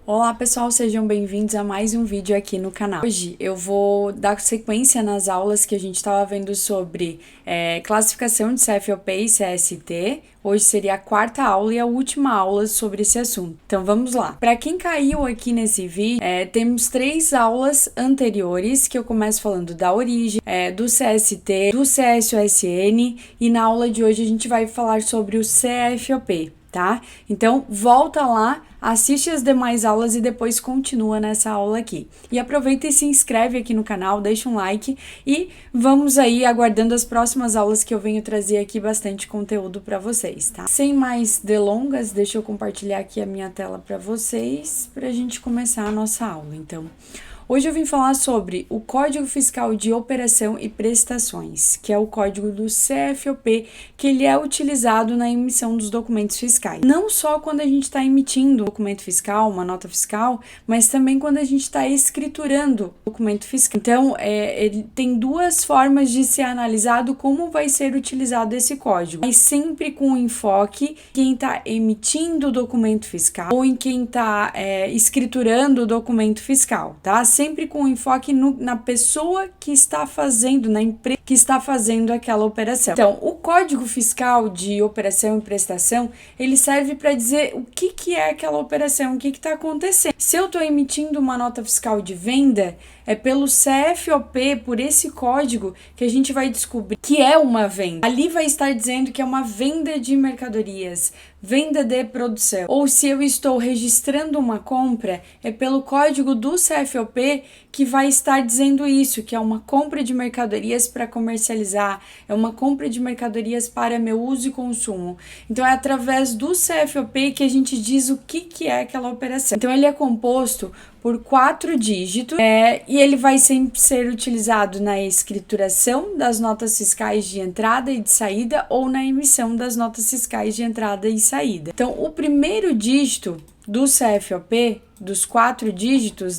Olá pessoal, sejam bem-vindos a mais um vídeo aqui no canal. Hoje eu vou dar sequência nas aulas que a gente estava vendo sobre classificação de CFOP e CST. Hoje seria a quarta aula e a última aula sobre esse assunto. Então vamos lá. Para quem caiu aqui nesse vídeo, temos 3 aulas anteriores que eu começo falando da origem, do CST, do CSOSN e na aula de hoje a gente vai falar sobre o CFOP. Tá? Então, volta lá, assiste as demais aulas e depois continua nessa aula aqui. E aproveita e se inscreve aqui no canal, deixa um like e vamos aí aguardando as próximas aulas que eu venho trazer aqui bastante conteúdo para vocês, tá? Sem mais delongas, deixa eu compartilhar aqui a minha tela para vocês, para a gente começar a nossa aula. Então, hoje eu vim falar sobre o Código Fiscal de Operação e Prestações, que é o código do CFOP, que ele é utilizado na emissão dos documentos fiscais. Não só quando a gente está emitindo um documento fiscal, uma nota fiscal, mas também quando a gente está escriturando o documento fiscal. Então, ele tem 2 formas de ser analisado como vai ser utilizado esse código, mas sempre com enfoque em quem está emitindo o documento fiscal ou em quem está escriturando o documento fiscal, tá? Sempre com enfoque na pessoa que está fazendo, na empresa que está fazendo aquela operação. Então, o Código Fiscal de Operação e Prestação, ele serve para dizer o que é aquela operação, o que está acontecendo. Se eu estou emitindo uma nota fiscal de venda, é pelo CFOP, por esse código, que a gente vai descobrir que é uma venda. Ali vai estar dizendo que é uma venda de mercadorias, venda de produção. Ou se eu estou registrando uma compra, é pelo código do CFOP que vai estar dizendo isso, que é uma compra de mercadorias para comercializar, é uma compra de mercadorias para meu uso e consumo. Então, é através do CFOP que a gente diz o que é aquela operação. Então, ele é composto por 4 dígitos e ele vai sempre ser utilizado na escrituração das notas fiscais de entrada e de saída ou na emissão das notas fiscais de entrada e saída. Então, o primeiro dígito do CFOP, dos 4 dígitos,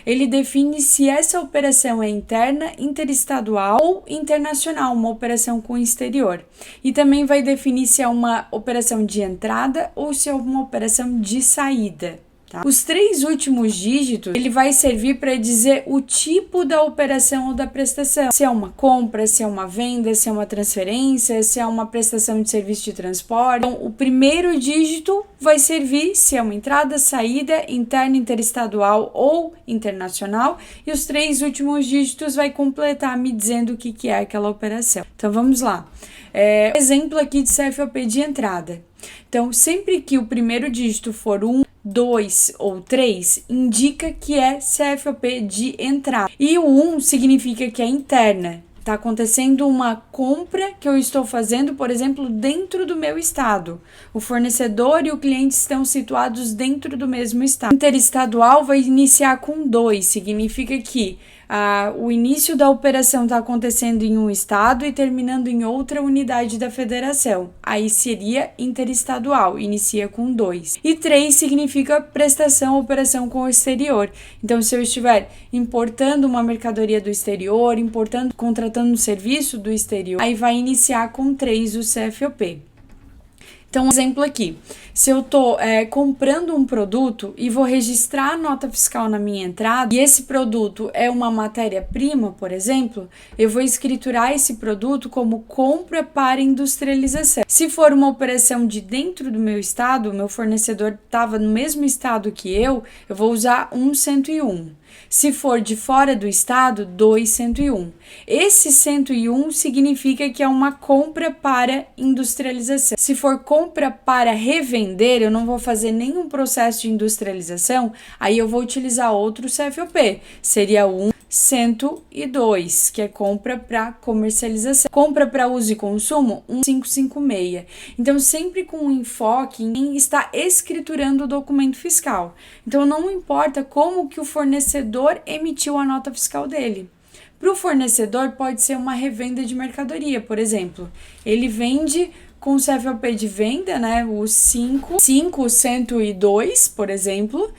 ele define se essa operação é interna, interestadual ou internacional, uma operação com o exterior. E também vai definir se é uma operação de entrada ou se é uma operação de saída. Tá? Os 3 últimos dígitos, ele vai servir para dizer o tipo da operação ou da prestação. Se é uma compra, se é uma venda, se é uma transferência, se é uma prestação de serviço de transporte. Então, o primeiro dígito vai servir se é uma entrada, saída, interna, interestadual ou internacional. E os 3 últimos dígitos vai completar me dizendo o que é aquela operação. Então, vamos lá. Exemplo aqui de CFOP de entrada. Então, sempre que o primeiro dígito for 1, 2 ou 3, indica que é CFOP de entrada. E o 1 significa que é interna. Está acontecendo uma compra que eu estou fazendo, por exemplo, dentro do meu estado. O fornecedor e o cliente estão situados dentro do mesmo estado. Interestadual vai iniciar com 2, significa que o início da operação está acontecendo em um estado e terminando em outra unidade da federação. Aí seria interestadual, inicia com 2. E 3 significa prestação, operação com o exterior. Então, se eu estiver importando uma mercadoria do exterior, contratando um serviço do exterior, aí vai iniciar com 3 o CFOP. Então, um exemplo aqui, se eu estou comprando um produto e vou registrar a nota fiscal na minha entrada, e esse produto é uma matéria-prima, por exemplo, eu vou escriturar esse produto como compra para industrialização. Se for uma operação de dentro do meu estado, o meu fornecedor estava no mesmo estado que eu vou usar 101. Se for de fora do estado, 201. Esse 101 significa que é uma compra para industrialização. Se for compra para revender, eu não vou fazer nenhum processo de industrialização, aí eu vou utilizar outro CFOP. Seria 102, que é compra para comercialização. Compra para uso e consumo, 1556. Então, sempre com um enfoque em estar escriturando o documento fiscal. Então, não importa como que o fornecedor emitiu a nota fiscal dele. Para o fornecedor, pode ser uma revenda de mercadoria, por exemplo. Ele vende com o CFOP de venda, o 5102, por exemplo,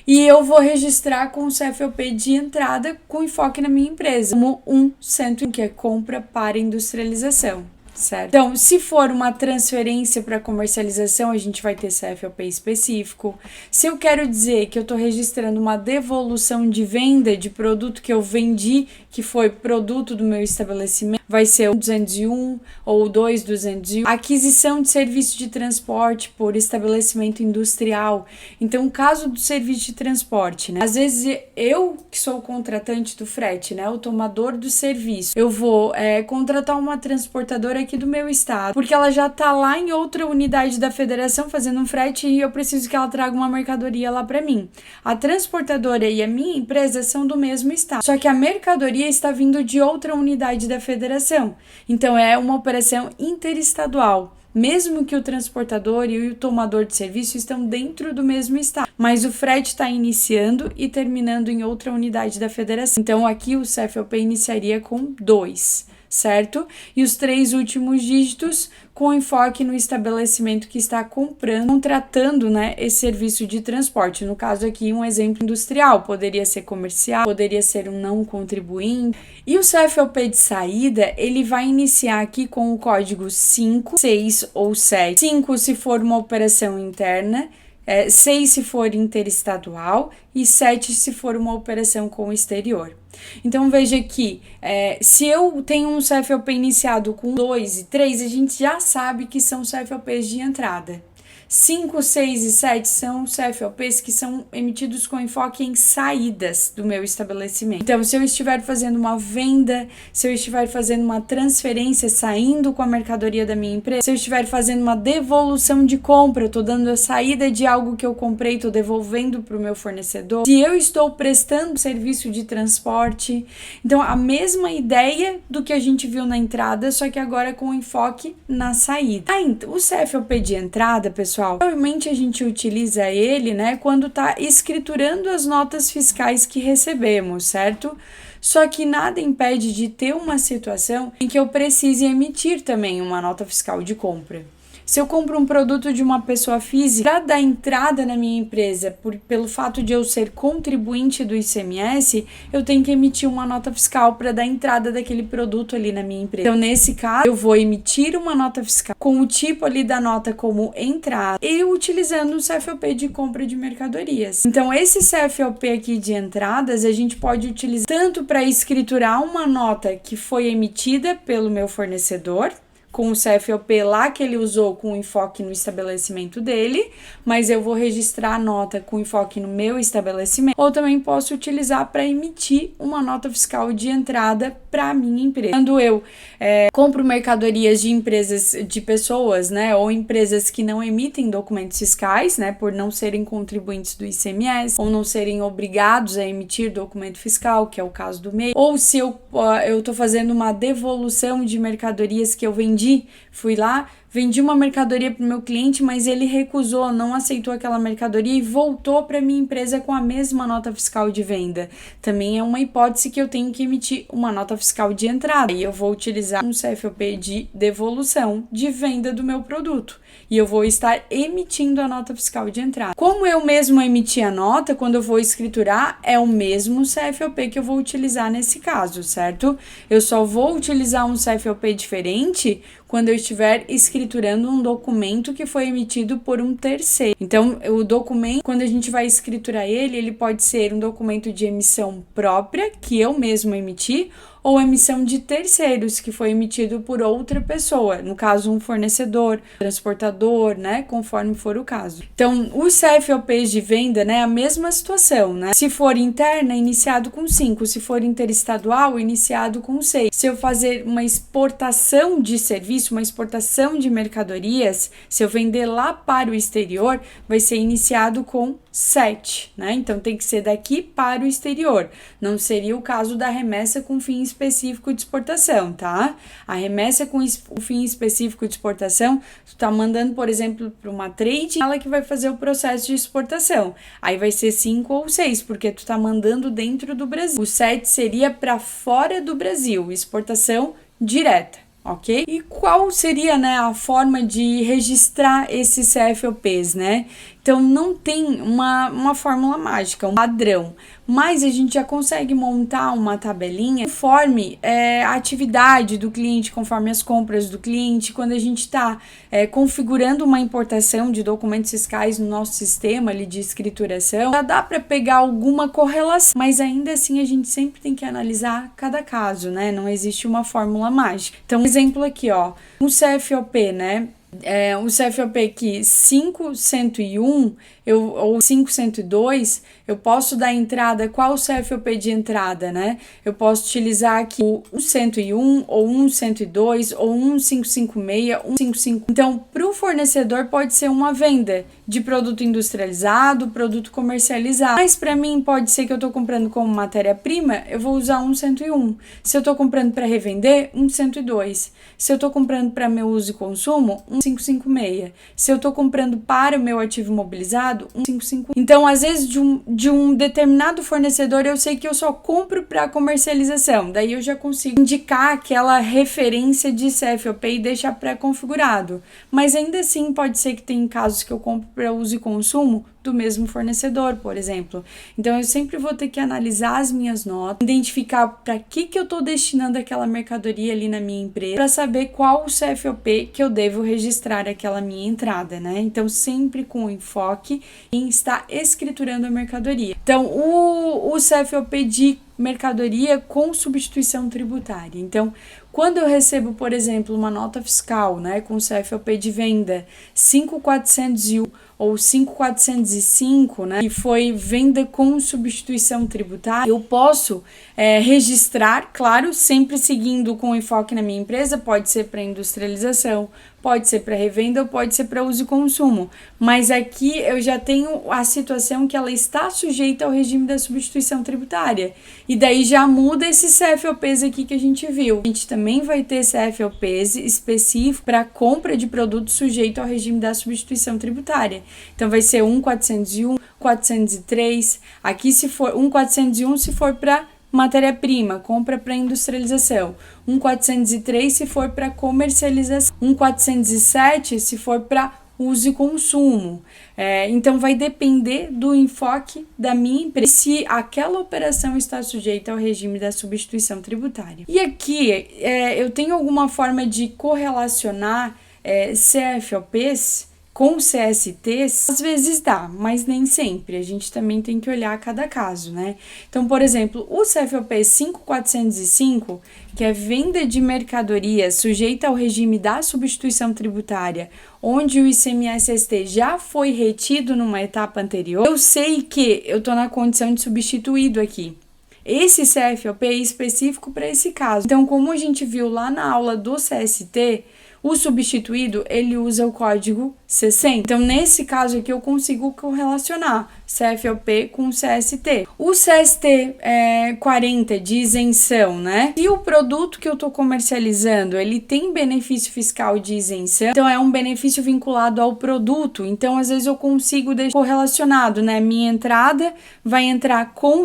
e eu vou registrar com o CFOP de entrada com enfoque na minha empresa, como 101, que é compra para industrialização, certo? Então, se for uma transferência para comercialização, a gente vai ter CFOP específico. Se eu quero dizer que eu estou registrando uma devolução de venda de produto que eu vendi, que foi produto do meu estabelecimento, vai ser o 201 ou o 2201. Aquisição de serviço de transporte por estabelecimento industrial. Então, o caso do serviço de transporte, né? Às vezes eu, que sou o contratante do frete, né? O tomador do serviço, eu vou contratar uma transportadora aqui do meu estado, porque ela já tá lá em outra unidade da federação fazendo um frete e eu preciso que ela traga uma mercadoria lá para mim. A transportadora e a minha empresa são do mesmo estado, só que a mercadoria está vindo de outra unidade da federação. Então é uma operação interestadual. Mesmo que o transportador e o tomador de serviço estão dentro do mesmo estado, mas o frete está iniciando e terminando em outra unidade da federação. Então aqui o CFOP iniciaria com 2, certo? E os 3 últimos dígitos com enfoque no estabelecimento que está contratando, né, esse serviço de transporte. No caso aqui, um exemplo industrial, poderia ser comercial, poderia ser um não contribuinte. E o CFOP de saída, ele vai iniciar aqui com o código 5, 6 ou 7. 5 se for uma operação interna, 6 se for interestadual e 7 se for uma operação com o exterior. Então veja que se eu tenho um CFOP iniciado com 2 e 3, a gente já sabe que são CFOPs de entrada. 5, 6 e 7 são CFOPs que são emitidos com enfoque em saídas do meu estabelecimento. Então, se eu estiver fazendo uma venda, se eu estiver fazendo uma transferência, saindo com a mercadoria da minha empresa, se eu estiver fazendo uma devolução de compra, eu estou dando a saída de algo que eu comprei, estou devolvendo para o meu fornecedor. Se eu estou prestando serviço de transporte, então a mesma ideia do que a gente viu na entrada, só que agora com enfoque na saída. Então, o CFOP de entrada, pessoal, provavelmente a gente utiliza ele, né, quando está escriturando as notas fiscais que recebemos, certo? Só que nada impede de ter uma situação em que eu precise emitir também uma nota fiscal de compra. Se eu compro um produto de uma pessoa física, para dar entrada na minha empresa, pelo fato de eu ser contribuinte do ICMS, eu tenho que emitir uma nota fiscal para dar entrada daquele produto ali na minha empresa. Então, nesse caso, eu vou emitir uma nota fiscal com o tipo ali da nota como entrada e utilizando o CFOP de compra de mercadorias. Então, esse CFOP aqui de entradas, a gente pode utilizar tanto para escriturar uma nota que foi emitida pelo meu fornecedor, com o CFOP lá que ele usou com enfoque no estabelecimento dele, mas eu vou registrar a nota com enfoque no meu estabelecimento, ou também posso utilizar para emitir uma nota fiscal de entrada para a minha empresa. Quando eu compro mercadorias de empresas, de pessoas, né, ou empresas que não emitem documentos fiscais, né, por não serem contribuintes do ICMS, ou não serem obrigados a emitir documento fiscal, que é o caso do MEI, ou se eu estou fazendo uma devolução de mercadorias que eu fui lá, vendi uma mercadoria para o meu cliente, mas ele recusou, não aceitou aquela mercadoria e voltou para minha empresa com a mesma nota fiscal de venda. Também é uma hipótese que eu tenho que emitir uma nota fiscal de entrada. E eu vou utilizar um CFOP de devolução de venda do meu produto. E eu vou estar emitindo a nota fiscal de entrada. Como eu mesmo emiti a nota, quando eu vou escriturar, é o mesmo CFOP que eu vou utilizar nesse caso, certo? Eu só vou utilizar um CFOP diferente quando eu estiver escriturando um documento que foi emitido por um terceiro. Então, o documento, quando a gente vai escriturar ele pode ser um documento de emissão própria, que eu mesmo emiti, ou emissão de terceiros, que foi emitido por outra pessoa, no caso um fornecedor, transportador, né, conforme for o caso. Então, os CFOPs de venda, né, a mesma situação, né, se for interna, iniciado com 5, se for interestadual, iniciado com 6. Se eu fazer uma exportação de serviço, uma exportação de mercadorias, se eu vender lá para o exterior, vai ser iniciado com 7, né, então tem que ser daqui para o exterior, não seria o caso da remessa com fim específico de exportação, tá? A remessa com o fim específico de exportação, tu tá mandando, por exemplo, para uma trade, ela que vai fazer o processo de exportação. Aí vai ser 5 ou 6, porque tu tá mandando dentro do Brasil. O 7 seria para fora do Brasil, exportação direta. Ok? E qual seria, né, a forma de registrar esses CFOPs, né? Então, não tem uma fórmula mágica, um padrão, mas a gente já consegue montar uma tabelinha conforme a atividade do cliente, conforme as compras do cliente. Quando a gente está configurando uma importação de documentos fiscais no nosso sistema ali de escrituração, já dá para pegar alguma correlação, mas ainda assim a gente sempre tem que analisar cada caso, né? Não existe uma fórmula mágica. Então, um exemplo aqui, ó, um CFOP, né? O CFOP aqui 5101 ou 5102, eu posso dar entrada, qual o CFOP de entrada, né? Eu posso utilizar aqui o 101 ou 102 ou 1556, 155. Então, para o fornecedor pode ser uma venda de produto industrializado, produto comercializado. Mas para mim pode ser que eu estou comprando como matéria-prima, eu vou usar 101. Se eu estou comprando para revender, 102. Se eu estou comprando para meu uso e consumo, 1556. Se eu estou comprando para o meu ativo imobilizado, 155. Então, às vezes, de um determinado fornecedor, eu sei que eu só compro para comercialização. Daí eu já consigo indicar aquela referência de CFOP e deixar pré-configurado. Mas ainda assim, pode ser que tenha casos que eu compro para uso e consumo do mesmo fornecedor, por exemplo. Então, eu sempre vou ter que analisar as minhas notas, identificar para que eu estou destinando aquela mercadoria ali na minha empresa, para saber qual o CFOP que eu devo registrar aquela minha entrada, né? Então, sempre com enfoque em estar escriturando a mercadoria. Então, o CFOP de mercadoria com substituição tributária. Então, quando eu recebo, por exemplo, uma nota fiscal, né, com CFOP de venda 5401 ou 5405, né, que foi venda com substituição tributária, eu posso registrar, claro, sempre seguindo com enfoque na minha empresa, pode ser para industrialização, pode ser para revenda ou pode ser para uso e consumo, mas aqui eu já tenho a situação que ela está sujeita ao regime da substituição tributária, e daí já muda esses CFOPs aqui que a gente viu. A gente também vai ter CFOPs específicos para compra de produtos sujeito ao regime da substituição tributária. Então vai ser 1401, 403, aqui se for 1401 se for para matéria-prima, compra para industrialização, 1403 se for para comercialização, 1407 se for para uso e consumo. Então vai depender do enfoque da minha empresa, se aquela operação está sujeita ao regime da substituição tributária. E aqui eu tenho alguma forma de correlacionar CFOPs com CSTs? Às vezes dá, mas nem sempre. A gente também tem que olhar cada caso, né? Então, por exemplo, o CFOP 5405, que é venda de mercadoria sujeita ao regime da substituição tributária, onde o ICMS-ST já foi retido numa etapa anterior, eu sei que eu estou na condição de substituído aqui. Esse CFOP é específico para esse caso. Então, como a gente viu lá na aula do CST, o substituído, ele usa o código 60. Então, nesse caso aqui, eu consigo correlacionar CFOP com CST. O CST 40 de isenção, né? Se o produto que eu estou comercializando, ele tem benefício fiscal de isenção, então é um benefício vinculado ao produto. Então, às vezes eu consigo deixar correlacionado, né? Minha entrada vai entrar com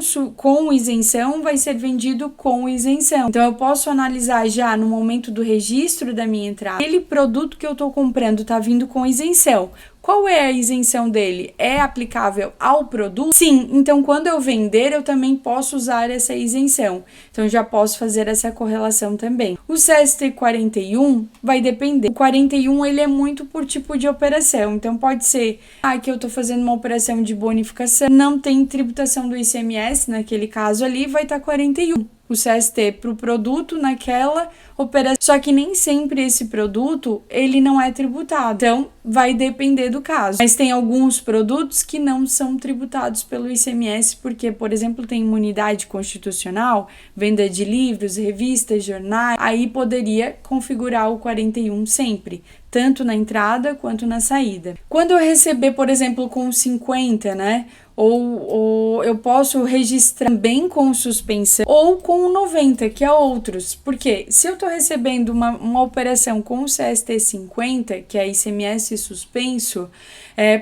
isenção, vai ser vendido com isenção. Então, eu posso analisar já no momento do registro da minha entrada, aquele produto que eu estou comprando está vindo com isenção. Qual é a isenção dele? É aplicável ao produto? Sim, então quando eu vender, eu também posso usar essa isenção. Então, já posso fazer essa correlação também. O CST 41 vai depender. O 41, ele é muito por tipo de operação. Então, pode ser que eu estou fazendo uma operação de bonificação, não tem tributação do ICMS, naquele caso ali, vai estar 41. O CST para o produto naquela operação, só que nem sempre esse produto ele não é tributado, então vai depender do caso. Mas tem alguns produtos que não são tributados pelo ICMS porque, por exemplo, tem imunidade constitucional, venda de livros, revistas, jornais, aí poderia configurar o 41 sempre, tanto na entrada quanto na saída. Quando eu receber, por exemplo, com 50, né? Ou eu posso registrar bem com suspensão ou com 90, que é outros. Porque se eu estou recebendo uma operação com o CST 50, que é ICMS suspenso,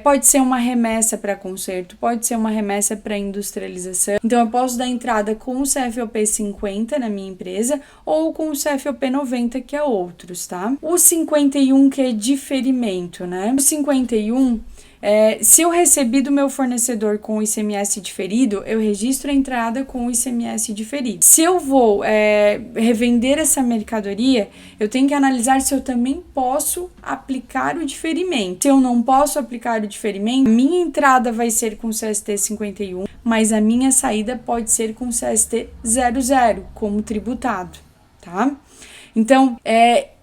pode ser uma remessa para conserto, pode ser uma remessa para industrialização. Então, eu posso dar entrada com o CFOP 50 na minha empresa ou com o CFOP 90, que é outros, tá? O 51, que é diferimento, né? O 51 Se eu recebi do meu fornecedor com o ICMS diferido, eu registro a entrada com o ICMS diferido. Se eu vou revender essa mercadoria, eu tenho que analisar se eu também posso aplicar o diferimento. Se eu não posso aplicar o diferimento, a minha entrada vai ser com CST 51, mas a minha saída pode ser com CST 00, como tributado, tá? Então,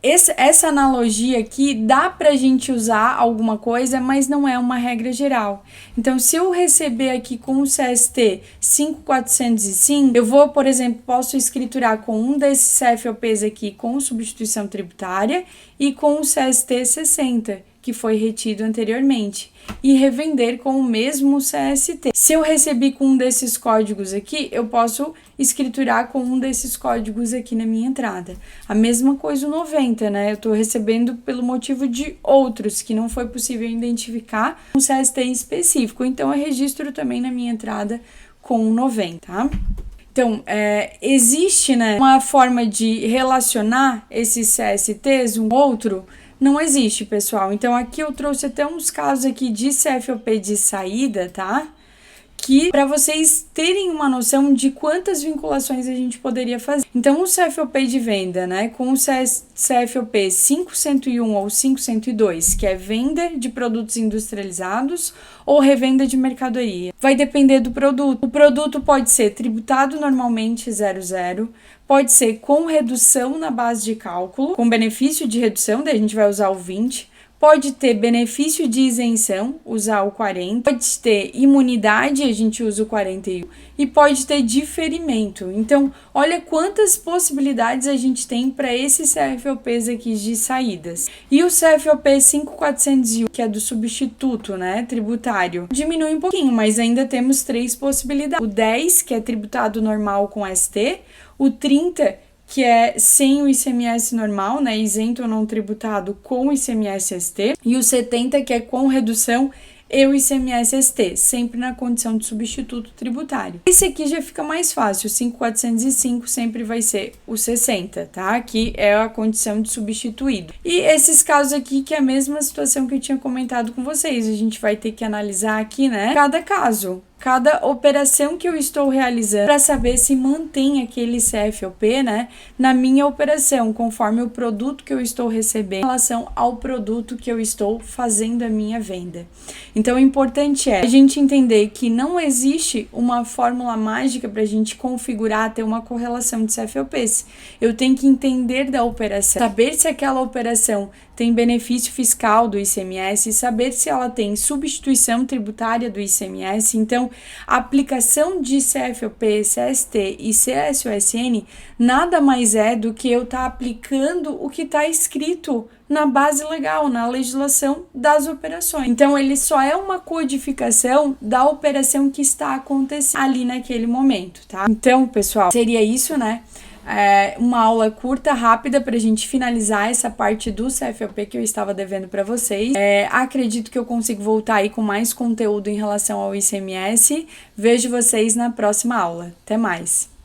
essa analogia aqui dá pra gente usar alguma coisa, mas não é uma regra geral. Então, se eu receber aqui com o CST 5405, eu vou, por exemplo, posso escriturar com um desses CFOPs aqui com substituição tributária e com o CST 60, que foi retido anteriormente, e revender com o mesmo CST. Se eu recebi com um desses códigos aqui, eu posso escriturar com um desses códigos aqui na minha entrada. A mesma coisa o 90, né? Eu estou recebendo pelo motivo de outros, que não foi possível identificar um CST específico, então eu registro também na minha entrada com o 90, tá? Então, existe, né, uma forma de relacionar esses CSTs um outro? Não existe, pessoal. Então, aqui eu trouxe até uns casos aqui de CFOP de saída, tá? Que para vocês terem uma noção de quantas vinculações a gente poderia fazer. Então, o CFOP de venda, né, com o CFOP 5101 ou 5102, que é venda de produtos industrializados ou revenda de mercadoria, vai depender do produto. O produto pode ser tributado normalmente 00, pode ser com redução na base de cálculo, com benefício de redução, daí a gente vai usar o 20, pode ter benefício de isenção, usar o 40, pode ter imunidade, a gente usa o 41, e pode ter diferimento. Então, olha quantas possibilidades a gente tem para esses CFOPs aqui de saídas. E o CFOP 5401, que é do substituto, né, tributário, diminui um pouquinho, mas ainda temos 3 possibilidades. O 10, que é tributado normal com ST, o 30, que é sem o ICMS normal, né, isento ou não tributado com o ICMS ST, e o 70, que é com redução e o ICMS ST, sempre na condição de substituto tributário. Esse aqui já fica mais fácil, o 5405 sempre vai ser o 60, tá? Que é a condição de substituído. E esses casos aqui, que é a mesma situação que eu tinha comentado com vocês, a gente vai ter que analisar aqui, né, cada caso. Cada operação que eu estou realizando para saber se mantém aquele CFOP, né, na minha operação, conforme o produto que eu estou recebendo em relação ao produto que eu estou fazendo a minha venda. Então, o importante é a gente entender que não existe uma fórmula mágica para a gente configurar, ter uma correlação de CFOPs. Eu tenho que entender da operação, saber se aquela operação tem benefício fiscal do ICMS, saber se ela tem substituição tributária do ICMS. Então, a aplicação de CFOP, CST e CSUSN nada mais é do que eu estar aplicando o que está escrito na base legal, na legislação das operações. Então, ele só é uma codificação da operação que está acontecendo ali naquele momento, tá? Então, pessoal, seria isso, né? Uma aula curta, rápida, para a gente finalizar essa parte do CFOP que eu estava devendo para vocês. Acredito que eu consigo voltar aí com mais conteúdo em relação ao ICMS. Vejo vocês na próxima aula. Até mais!